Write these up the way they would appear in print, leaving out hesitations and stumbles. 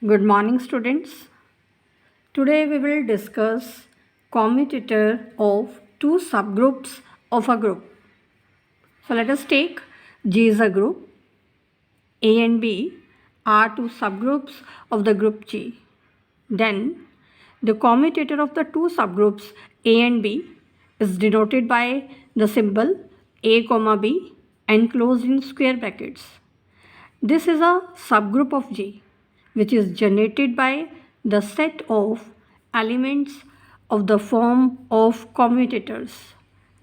Good morning, students. Today we will discuss commutator of two subgroups of a group. So let us take G is a group. A and B are two subgroups of the group G. Then the commutator of the two subgroups A and B is denoted by the symbol A comma B enclosed in square brackets. This is a subgroup of G which is generated by the set of elements of the form of commutators.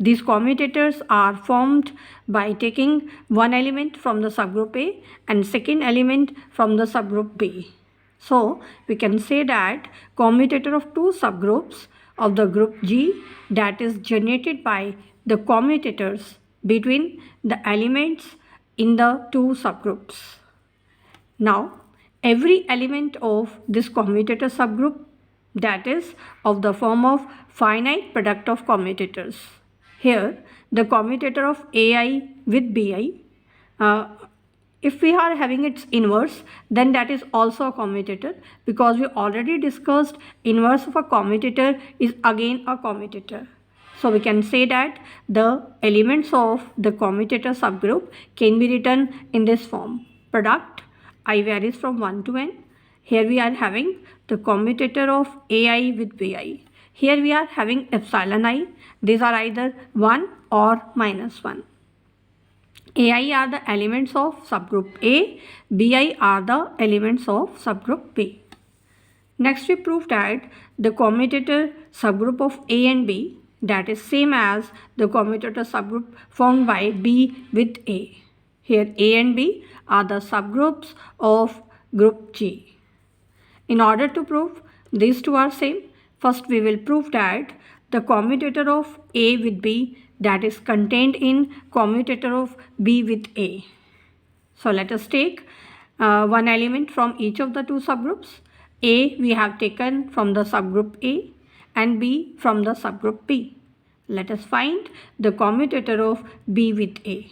These commutators are formed by taking one element from the subgroup A and second element from the subgroup B. So we can say that commutator of two subgroups of the group G that is generated by the commutators between the elements in the two subgroups. Now, every element of this commutator subgroup that is of the form of finite product of commutators. Here, the commutator of AI with BI, if we are having its inverse, then that is also a commutator, because we already discussed inverse of a commutator is again a commutator. So we can say that the elements of the commutator subgroup can be written in this form. Product I varies from 1 to n. Here we are having the commutator of AI with BI. Here we are having epsilon I. These are either 1 or minus 1. AI are the elements of subgroup A, BI are the elements of subgroup B. Next we proved that the commutator subgroup of A and B that is same as the commutator subgroup formed by B with A. Here A and B are the subgroups of group G. In order to prove these two are same, first we will prove that the commutator of A with B that is contained in commutator of B with A. So let us take one element from each of the two subgroups. A we have taken from the subgroup A and B from the subgroup B. Let us find the commutator of B with A.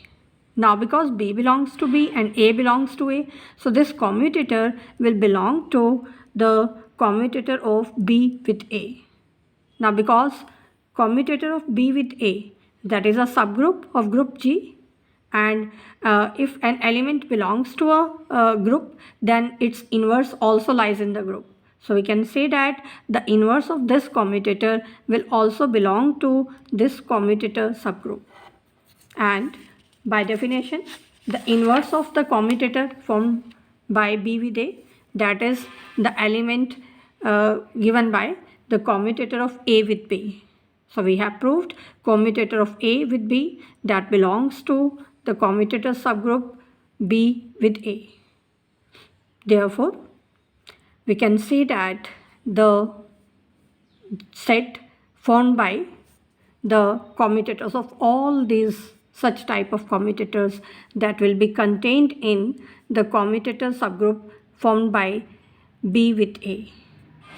Now because B belongs to B and A belongs to A, so this commutator will belong to the commutator of B with A. Now because commutator of B with A that is a subgroup of group G, and if an element belongs to a group, then its inverse also lies in the group. So we can say that the inverse of this commutator will also belong to this commutator subgroup. And by definition, the inverse of the commutator formed by B with A, that is the element given by the commutator of A with B. So we have proved commutator of A with B that belongs to the commutator subgroup B with A. Therefore, we can say that the set formed by the commutators of all these such type of commutators that will be contained in the commutator subgroup formed by B with A.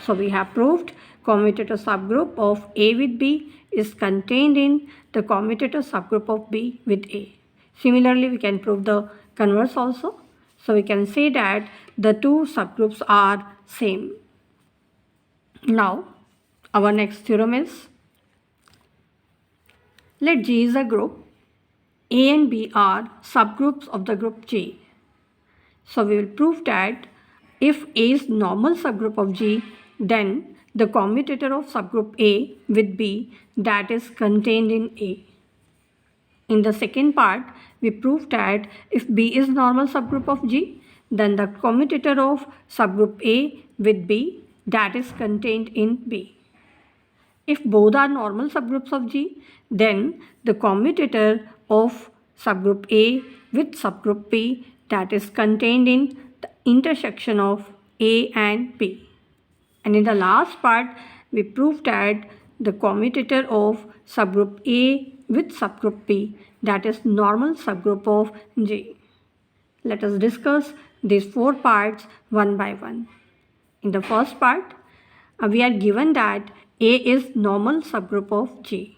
So we have proved commutator subgroup of A with B is contained in the commutator subgroup of B with A. Similarly, we can prove the converse also. So we can say that the two subgroups are same. Now, our next theorem is, let G is a group, A and B are subgroups of the group G. So we will prove that if A is normal subgroup of G, then the commutator of subgroup A with B that is contained in A. In the second part, we proved that if B is normal subgroup of G, then the commutator of subgroup A with B that is contained in B. If both are normal subgroups of G, then the commutator of subgroup A with subgroup B that is contained in the intersection of A and B. And in the last part, we proved that the commutator of subgroup A with subgroup B that is normal subgroup of G. Let us discuss these four parts one by one. In the first part, we are given that A is normal subgroup of G,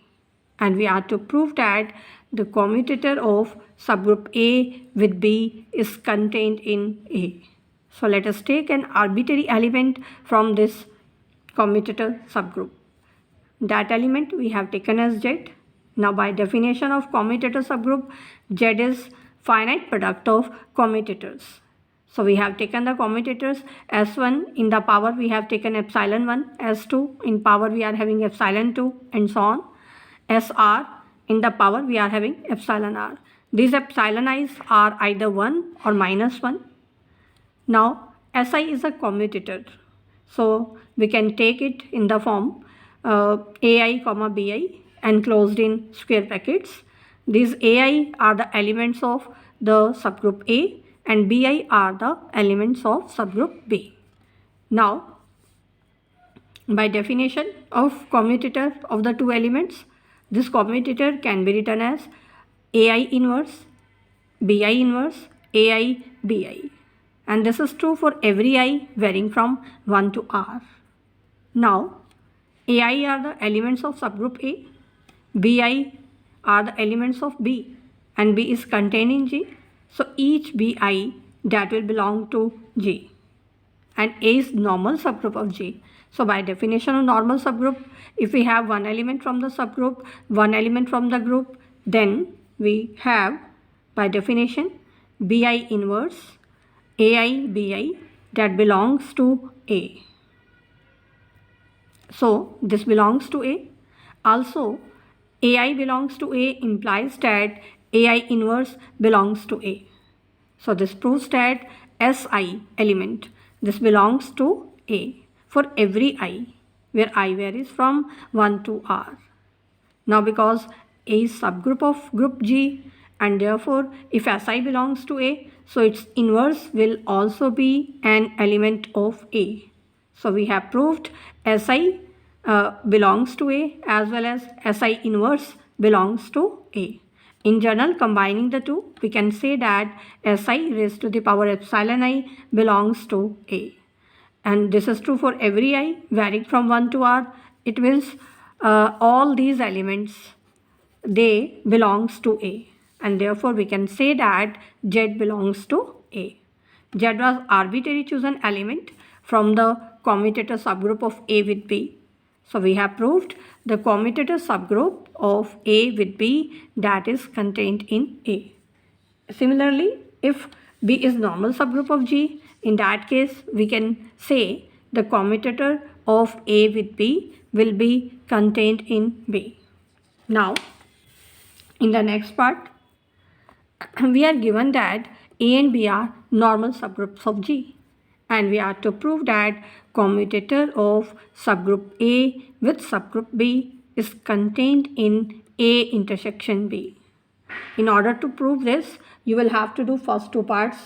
and we are to prove that the commutator of subgroup A with B is contained in A. So let us take an arbitrary element from this commutator subgroup. That element we have taken as Z. Now by definition of commutator subgroup, Z is finite product of commutators. So we have taken the commutators S1 in the power we have taken epsilon 1, S2 in power we are having epsilon 2 and so on. SR in the power we are having epsilon R. These epsilon i's are either 1 or minus 1. Now SI is a commutator. So we can take it in the form AI comma BI enclosed in square brackets. These AI are the elements of the subgroup A and BI are the elements of subgroup B. Now, by definition of commutator of the two elements, this commutator can be written as AI inverse, BI inverse, AI, BI. And this is true for every I varying from 1 to R. Now, AI are the elements of subgroup A, BI are the elements of B, and B is contained in G. So each BI that will belong to G, and A is normal subgroup of G. So by definition of normal subgroup, if we have one element from the subgroup, one element from the group, then we have by definition BI inverse, AI, BI that belongs to A. So this belongs to A. Also, AI belongs to A implies that AI inverse belongs to A. So this proves that SI element, this belongs to A for every I, where I varies from 1 to R. Now because A is subgroup of group G, and therefore if SI belongs to A, so its inverse will also be an element of A. So we have proved SI belongs to A as well as SI inverse belongs to A. In general, combining the two, we can say that SI raised to the power epsilon I belongs to A. And this is true for every I varying from 1 to R. It means all these elements, they belongs to A. And therefore, we can say that Z belongs to A. Z was arbitrary chosen element from the commutator subgroup of A with B. So we have proved the commutator subgroup of A with B that is contained in A. Similarly, if B is normal subgroup of G, in that case we can say the commutator of A with B will be contained in B. Now, in the next part, we are given that A and B are normal subgroups of G, and we are to prove that commutator of subgroup A with subgroup B is contained in A intersection B. In order to prove this, you will have to do first two parts.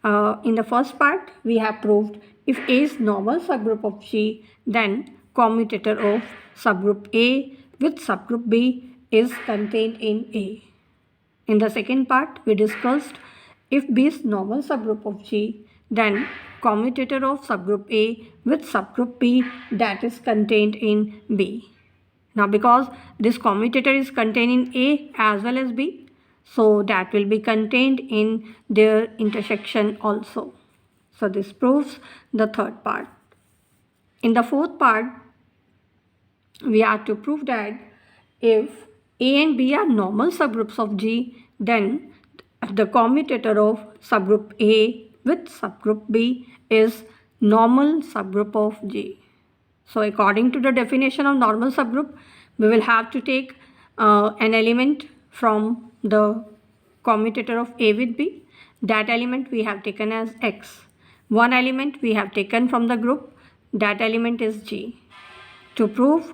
In the first part, we have proved if A is normal subgroup of G, then commutator of subgroup A with subgroup B is contained in A. In the second part, we discussed if B is normal subgroup of G, then commutator of subgroup A with subgroup B that is contained in B. Now because this commutator is contained in A as well as B, so that will be contained in their intersection also. So this proves the third part. In the fourth part, we are to prove that if A and B are normal subgroups of G, then the commutator of subgroup A with subgroup B is normal subgroup of G. So according to the definition of normal subgroup, we will have to take an element from the commutator of A with B. That element we have taken as X. One element we have taken from the group. That element is G. To prove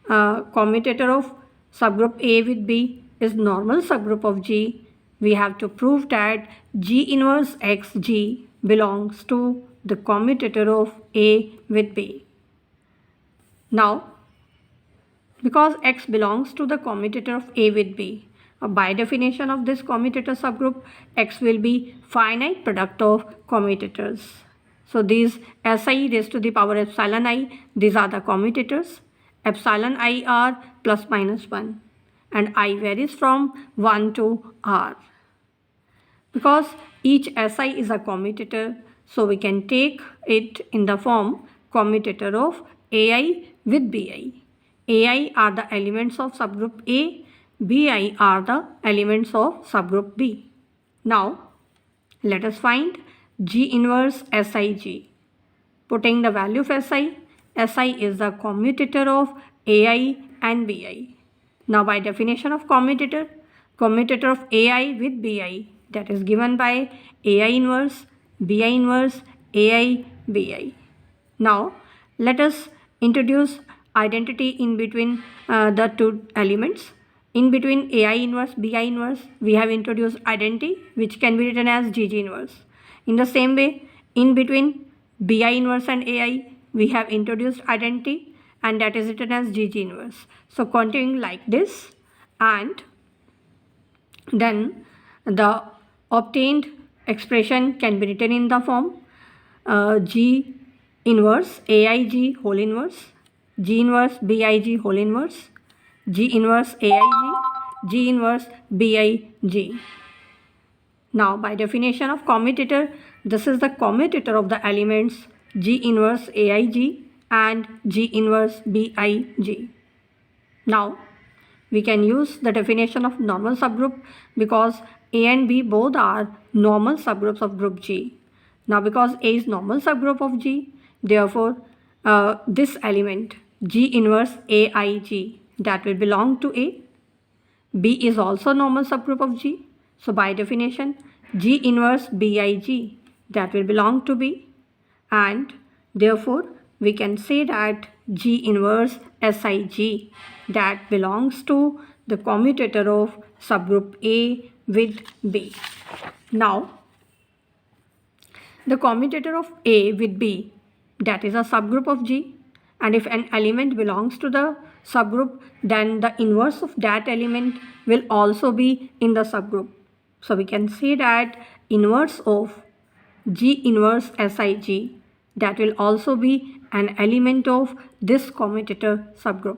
commutator of subgroup A with B is normal subgroup of G, we have to prove that G inverse XG belongs to the commutator of A with B. Now, because X belongs to the commutator of A with B, by definition of this commutator subgroup, X will be finite product of commutators. So these SI raised to the power epsilon I, these are the commutators. Epsilon I are plus minus 1 and I varies from 1 to R. Because each SI is a commutator, So we can take it in the form commutator of AI with BI. AI are the elements of subgroup A, BI are the elements of subgroup B. Now let us find G inverse SIG. Putting the value of SI, SI is the commutator of AI and BI. Now by definition of commutator, commutator of AI with BI, that is given by AI inverse, BI inverse, AI, BI. Now let us introduce identity in between the two elements. In between AI inverse, BI inverse, we have introduced identity which can be written as GG inverse. In the same way, in between BI inverse and AI, we have introduced identity and that is written as GG inverse. So continuing like this, and then the obtained expression can be written in the form G inverse AIG whole inverse, G inverse BIG whole inverse, G inverse AIG, G inverse BIG. Now by definition of commutator, this is the commutator of the elements G inverse AIG and G inverse BIG. Now we can use the definition of normal subgroup because A and B both are normal subgroups of group G. Now because A is normal subgroup of G, therefore this element G inverse AIG, that will belong to A. B is also normal subgroup of G. So by definition, G inverse BIG, that will belong to B. And therefore we can say that G inverse SIG, that belongs to the commutator of subgroup A with B. Now the commutator of A with B, that is a subgroup of G, and if an element belongs to the subgroup, then the inverse of that element will also be in the subgroup. So we can say that inverse of G inverse SIG, that will also be an element of this commutator subgroup.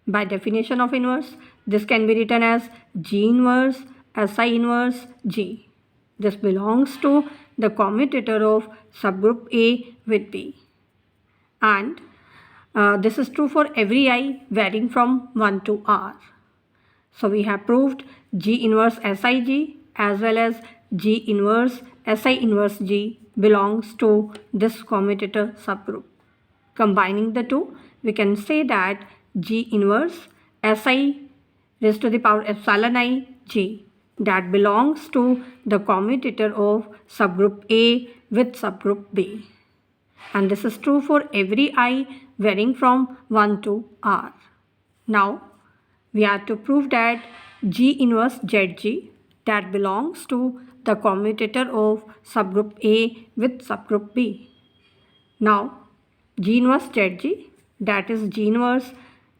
By definition of inverse, this can be written as G inverse SI inverse G. This belongs to the commutator of subgroup A with B. And this is true for every I varying from 1 to R. So we have proved G inverse SIG as well as G inverse SI inverse G belongs to this commutator subgroup. Combining the two, we can say that G inverse SI raised to the power epsilon I G, that belongs to the commutator of subgroup A with subgroup B. And this is true for every I varying from 1 to R. Now we have to prove that G inverse ZG, that belongs to the commutator of subgroup A with subgroup B. Now G inverse ZG, that is G inverse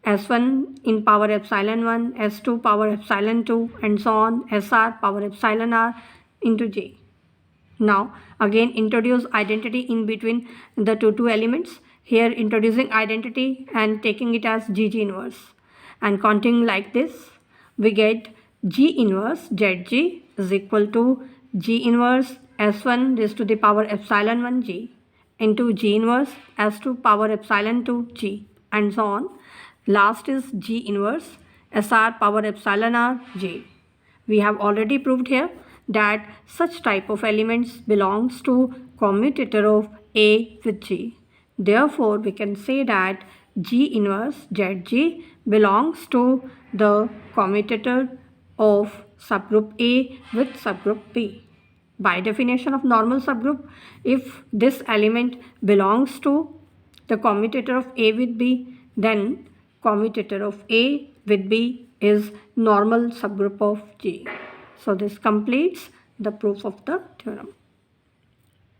S1 in power epsilon 1, S2 power epsilon 2 and so on, SR power epsilon R into J. Now again introduce identity in between the two elements. Here introducing identity and taking it as GG inverse, and continuing like this, we get G inverse ZG is equal to G inverse S1 raised to the power epsilon 1 G into G inverse S2 power epsilon 2 G and so on. Last is G inverse SR power epsilon R G. We have already proved here that such type of elements belongs to commutator of A with G. Therefore, we can say that G inverse ZG belongs to the commutator of subgroup A with subgroup B. By definition of normal subgroup, if this element belongs to the commutator of A with B, then commutator of A with B is normal subgroup of G. So this completes the proof of the theorem.